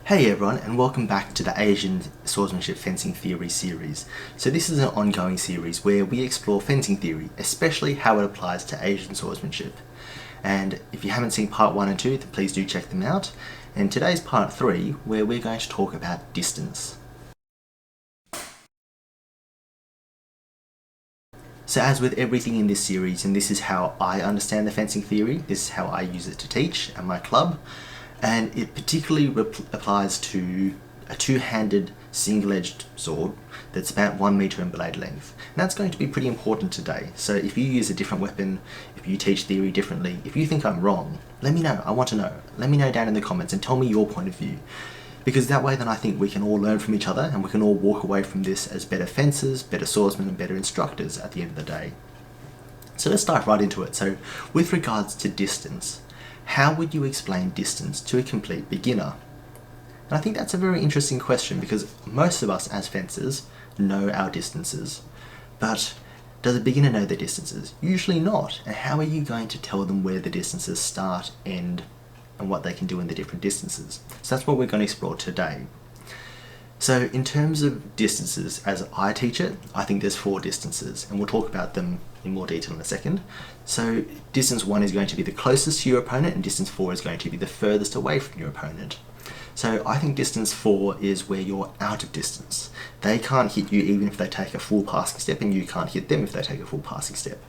Hey everyone, and welcome back to the Asian Swordsmanship Fencing Theory series. So this is an ongoing series where we explore fencing theory, especially how it applies to Asian swordsmanship. And if you haven't seen part 1 and 2, then please do check them out. And today's part 3, where we're going to talk about distance. So as with everything in this series, and this is how I understand the fencing theory, this is how I use it to teach at my club, and it particularly applies to a two-handed single-edged sword that's about 1 meter in blade length. And that's going to be pretty important today. So if you use a different weapon, if you teach theory differently, if you think I'm wrong, let me know. I want to know. Let me know down in the comments and tell me your point of view. Because that way then I think we can all learn from each other and we can all walk away from this as better fencers, better swordsmen and better instructors at the end of the day. So let's dive right into it. So with regards to distance, how would you explain distance to a complete beginner? And I think that's a very interesting question because most of us as fencers know our distances. But does a beginner know their distances? Usually not. And how are you going to tell them where the distances start, end, and what they can do in the different distances? So that's what we're going to explore today. So in terms of distances, as I teach it, I think there's 4 distances, and we'll talk about them in more detail in a second. So distance 1 is going to be the closest to your opponent, and distance 4 is going to be the furthest away from your opponent. So I think distance 4 is where you're out of distance. They can't hit you even if they take a full passing step, and you can't hit them if they take a full passing step.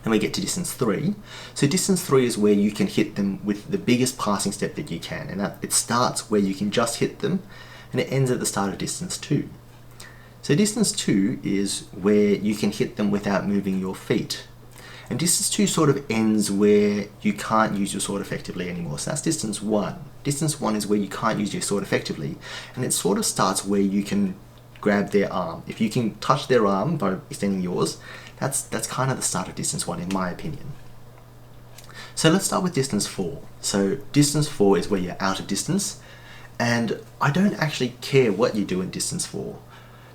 Then we get to distance 3. So distance 3 is where you can hit them with the biggest passing step that you can, and it starts where you can just hit them, and it ends at the start of distance 2. So distance 2 is where you can hit them without moving your feet. And distance 2 sort of ends where you can't use your sword effectively anymore. So that's distance 1. Distance 1 is where you can't use your sword effectively, and it sort of starts where you can grab their arm. If you can touch their arm by extending yours, that's kind of the start of distance 1 in my opinion. So let's start with distance 4. So distance 4 is where you're out of distance, and I don't actually care what you do in distance 4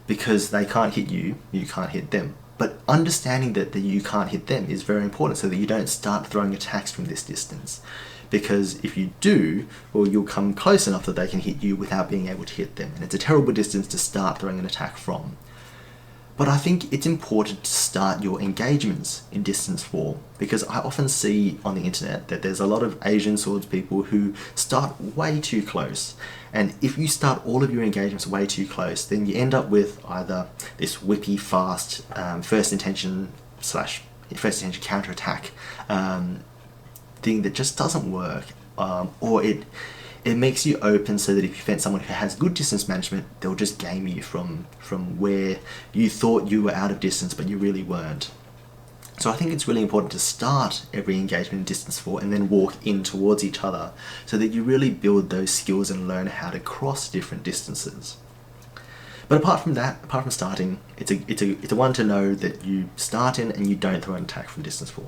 because they can't hit you, you can't hit them. But understanding that you can't hit them is very important so that you don't start throwing attacks from this distance. Because if you do, well, you'll come close enough that they can hit you without being able to hit them. And it's a terrible distance to start throwing an attack from. But I think it's important to start your engagements in distance 4 because I often see on the internet that there's a lot of Asian swords people who start way too close. And if you start all of your engagements way too close, then you end up with either this whippy, fast, first intention counter-attack thing that just doesn't work, or it makes you open so that if you fence someone who has good distance management, they'll just game you from where you thought you were out of distance but you really weren't. So I think it's really important to start every engagement in distance 4 and then walk in towards each other so that you really build those skills and learn how to cross different distances. But apart from that, apart from starting, it's a one to know that you start in and you don't throw an attack from distance 4.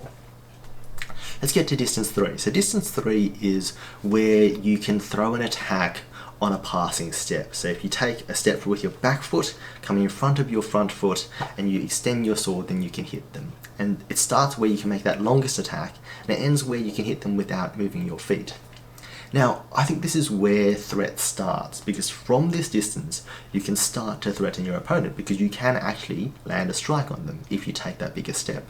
Let's get to distance 3. So distance 3 is where you can throw an attack on a passing step. So if you take a step with your back foot coming in front of your front foot and you extend your sword, then you can hit them. And it starts where you can make that longest attack and it ends where you can hit them without moving your feet. Now, I think this is where threat starts, because from this distance you can start to threaten your opponent because you can actually land a strike on them if you take that bigger step.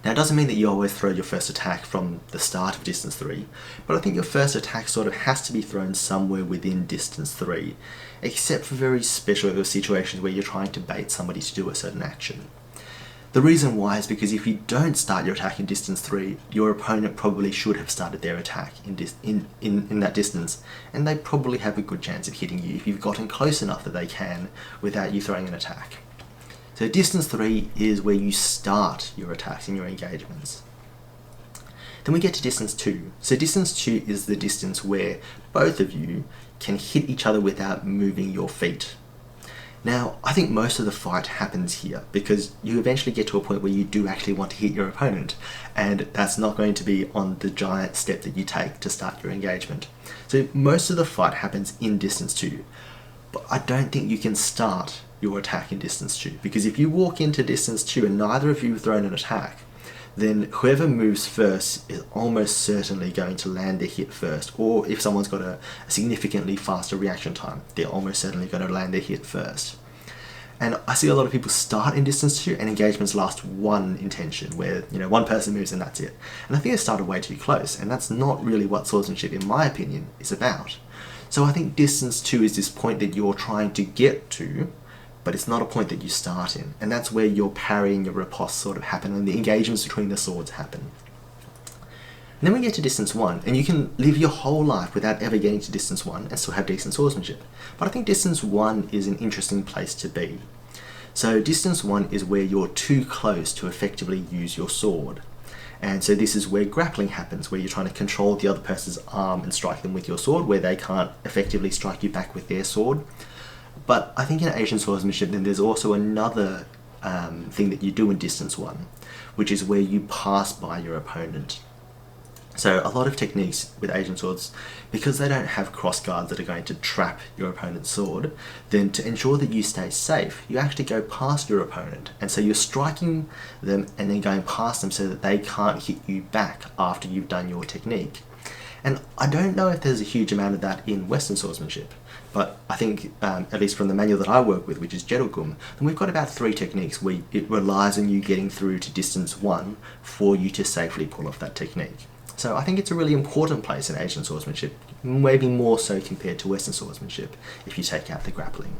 Now, it doesn't mean that you always throw your first attack from the start of distance 3, but I think your first attack sort of has to be thrown somewhere within distance 3, except for very special situations where you're trying to bait somebody to do a certain action. The reason why is because if you don't start your attack in distance 3, your opponent probably should have started their attack in that distance, and they probably have a good chance of hitting you if you've gotten close enough that they can without you throwing an attack. So distance 3 is where you start your attacks and your engagements. Then we get to distance 2. So distance 2 is the distance where both of you can hit each other without moving your feet. Now, I think most of the fight happens here because you eventually get to a point where you do actually want to hit your opponent, and that's not going to be on the giant step that you take to start your engagement. So most of the fight happens in distance 2, but I don't think you can start your attack in distance 2, because if you walk into distance 2 and neither of you have thrown an attack, then whoever moves first is almost certainly going to land their hit first. Or if someone's got a significantly faster reaction time, they're almost certainly going to land their hit first. And I see a lot of people start in distance 2 and engagements last one intention, where one person moves and that's it. And I think they started way too close, and that's not really what swordsmanship, in my opinion, is about. So I think distance 2 is this point that you're trying to get to, but it's not a point that you start in. And that's where your parry and your riposte sort of happen, and the engagements between the swords happen. And then we get to distance 1, and you can live your whole life without ever getting to distance 1 and still have decent swordsmanship. But I think distance 1 is an interesting place to be. So distance 1 is where you're too close to effectively use your sword. And so this is where grappling happens, where you're trying to control the other person's arm and strike them with your sword, where they can't effectively strike you back with their sword. But I think in Asian swordsmanship, then there's also another thing that you do in distance 1, which is where you pass by your opponent. So a lot of techniques with Asian swords, because they don't have cross guards that are going to trap your opponent's sword, then to ensure that you stay safe, you actually go past your opponent. And so you're striking them and then going past them so that they can't hit you back after you've done your technique. And I don't know if there's a huge amount of that in Western swordsmanship, but I think, at least from the manual that I work with, which is Jerogum, then we've got about 3 techniques where it relies on you getting through to distance 1 for you to safely pull off that technique. So I think it's a really important place in Asian swordsmanship, maybe more so compared to Western swordsmanship, if you take out the grappling.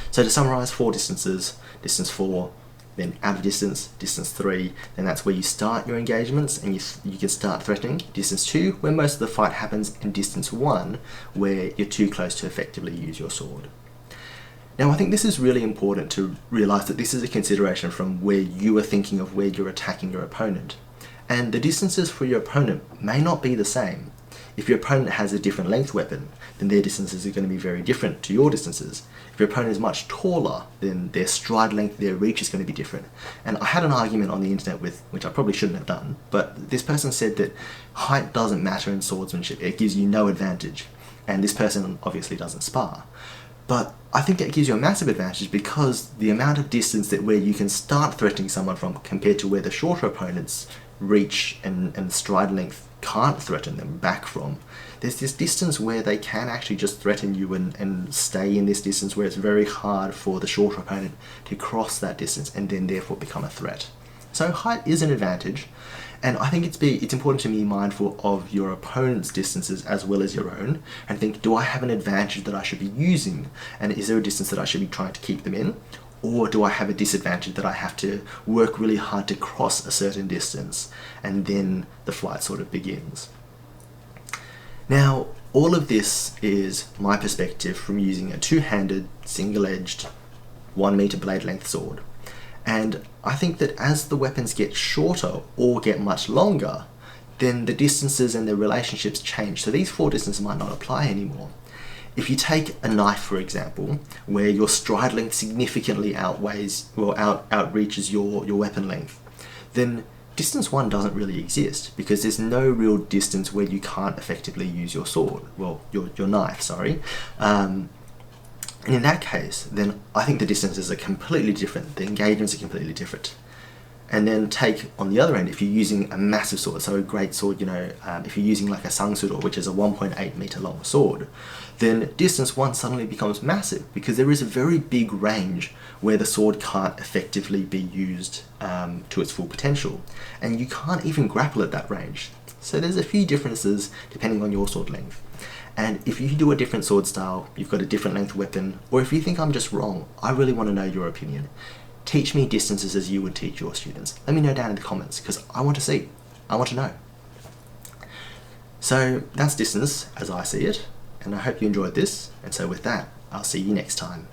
So to summarise, 4 distances: distance 4, then out of distance, distance 3, then that's where you start your engagements and you can start threatening. Distance 2, where most of the fight happens, and distance 1, where you're too close to effectively use your sword. Now I think this is really important to realise that this is a consideration from where you are thinking of where you're attacking your opponent. And the distances for your opponent may not be the same. If your opponent has a different length weapon, then their distances are going to be very different to your distances. If your opponent is much taller, then their stride length, their reach is going to be different. And I had an argument on the internet which I probably shouldn't have done, but this person said that height doesn't matter in swordsmanship, it gives you no advantage. And this person obviously doesn't spar. But I think that gives you a massive advantage, because the amount of distance where you can start threatening someone from compared to where the shorter opponents reach and stride length can't threaten them back from. There's this distance where they can actually just threaten you and stay in this distance, where it's very hard for the shorter opponent to cross that distance and then therefore become a threat. So height is an advantage, and I think it's important to be mindful of your opponent's distances as well as your own, and think, do I have an advantage that I should be using, and is there a distance that I should be trying to keep them in? Or do I have a disadvantage that I have to work really hard to cross a certain distance, and then the fight sort of begins? Now, all of this is my perspective from using a 2-handed, single-edged, 1-meter blade length sword. And I think that as the weapons get shorter or get much longer, then the distances and the relationships change. So these 4 distances might not apply anymore. If you take a knife, for example, where your stride length significantly outreaches your weapon length, then distance 1 doesn't really exist, because there's no real distance where you can't effectively use your sword, well, your knife, sorry. And in that case, then I think the distances are completely different, the engagements are completely different. And then take, on the other end, if you're using a massive sword, so a great sword, if you're using like a Sangsuro, which is a 1.8 meter long sword, then distance 1 suddenly becomes massive, because there is a very big range where the sword can't effectively be used to its full potential. And you can't even grapple at that range. So there's a few differences depending on your sword length. And if you do a different sword style, you've got a different length weapon, or if you think I'm just wrong, I really want to know your opinion. Teach me distances as you would teach your students. Let me know down in the comments, because I want to see. I want to know. So that's distance as I see it, and I hope you enjoyed this. And so with that, I'll see you next time.